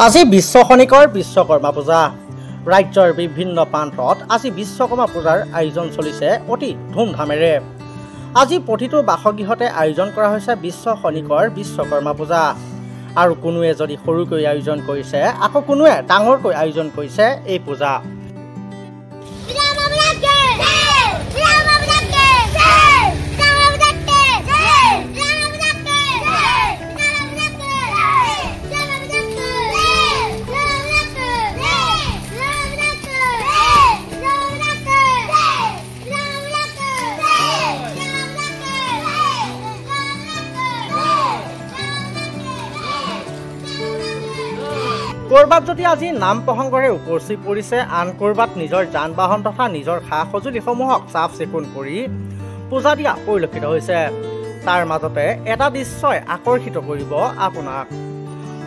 আজি বিশ্ব খনিকৰ বিশ্বকৰ্মা পূজা। ৰাজ্যৰ বিভিন্ন প্ৰান্তত আজি বিশ্বকৰ্মা পূজাৰ আয়োজন চলিছে অতি ধুমধামেৰে। আজি প্ৰতিটো বাসগৃহতে আয়োজন কৰা হৈছে বিশ্ব খনিকৰ বিশ্বকৰ্মা পূজা। আৰু কোনোৱে যদি সৰুকৈ আয়োজন কৰিছে, আকৌ কোনোৱে ডাঙৰকৈ আয়োজন কৰিছে এই পূজা। কৰবাত যদি আজি নাম প্ৰসংগৰে উপচি পৰিছে, আন কৰবাত নিজৰ যান বাহন তথা নিজৰ সা সঁজুলিসমূহক চাফ চিকুণ কৰি পূজা দিয়া পৰিলক্ষিত হৈছে। তাৰ মাজতে এটা দৃশ্যই আকৰ্ষিত কৰিব আপোনাক।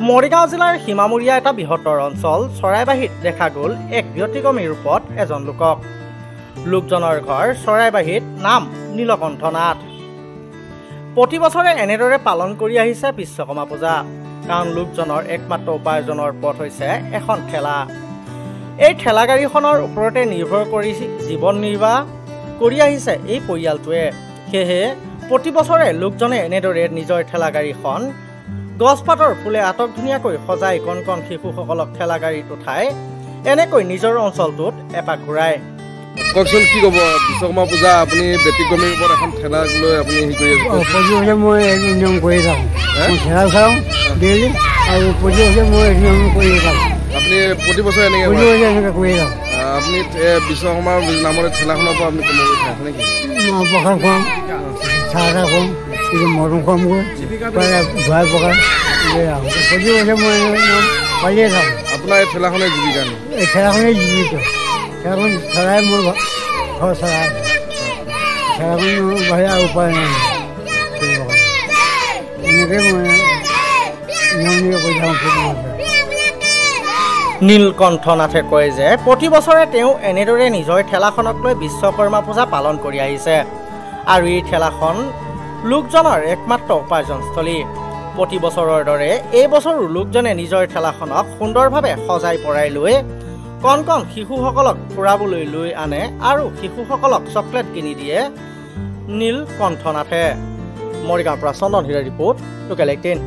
মৰিগাঁও জিলাৰ সীমামূৰীয়া এটা বৃহত্তৰ অঞ্চল চৰাইবাহীত দেখা গ'ল এক ব্যতিক্ৰমী ৰূপত এজন লোকক। লোকজনৰ ঘৰ চৰাইবাহীত, নাম নীলকণ্ঠ নাথ। প্ৰতি বছৰে এনেদৰে পালন কৰি আহিছে বিশ্বকৰ্মা পূজা। কাৰণ লোকজনৰ একমাত্ৰ উপাৰ্জনৰ পথ হৈছে এখন ঠেলা। এই ঠেলা গাড়ীখনৰ ওপৰতে নিৰ্ভৰ কৰি জীৱন নিৰ্বাহ কৰি আহিছে এই পৰিয়ালটোৱে। সেয়েহে প্ৰতি বছৰে লোকজনে এনেদৰে নিজৰ ঠেলা গাড়ীখন গছপাতৰ ফুলে আটক ধুনীয়াকৈ সজাই কণ কণ শিশুসকলক ঠেলা গাড়ীত উঠাই এনেকৈ নিজৰ অঞ্চলটোত এপাক ঘূৰাই। কওকচোন, কি ক'ব? বিশ্বকৰ্মা পূজা আপুনি ব্যতিক্ৰমীৰ ওপৰত এখন ঠেলা লৈ আপুনি হেৰি কৰি আছে। মই নিয়ম কৰি থাকোঁ, ঠেলা চাওঁ ডেইলি, আৰু প্ৰতি বছৰে মই নিয়ম কৰি থাকোঁ। আপুনি প্ৰতি বছৰে এনেকৈ কৰি থাকোঁ। আপুনি বিশ্বকৰ্মাৰ নামত ঠেলাখনৰ পৰা আপুনি কম কৰি খাই আছে নেকি? মাহ প্ৰসাদ খুৱাম, চাহ তাহ খুৱাম, মটন খুৱামগৈ, ঘূৰাই পকাই প্ৰতি বছৰে মই নিয়ম পাৰিয়ে থাকোঁ। আপোনাৰ এই ঠেলাখনে জীৱিকা নেকি? এই ঠেলাখনেই জীৱিত। ঠেলাখন চলাই মোৰ ঘৰ চলাই, ঠেলাখন বাহিৰে আৰু উপায় নাই। এনেকৈ মই নিয়ম কৰি থাকোঁ। নীলকণ্ঠ নাথে কয় যে প্ৰতি বছৰে তেওঁ এনেদৰে নিজৰ ঠেলাখনক লৈ বিশ্বকৰ্মা পূজা পালন কৰি আহিছে। আৰু এই ঠেলাখন লোকজনৰ একমাত্ৰ উপাৰ্জনস্থলী। প্ৰতি বছৰৰ দৰে এই বছৰো লোকজনে নিজৰ ঠেলাখনক সুন্দৰভাৱে সজাই পৰাই লৈ কণ কণ শিশুসকলক ফুৰাবলৈ লৈ আনে আৰু শিশুসকলক চকলেট কিনি দিয়ে নীলকণ্ঠ নাথে। মৰিগাঁৱৰ পৰা চন্দন হিৰাৰ ৰিপৰ্ট, লোকেল 18।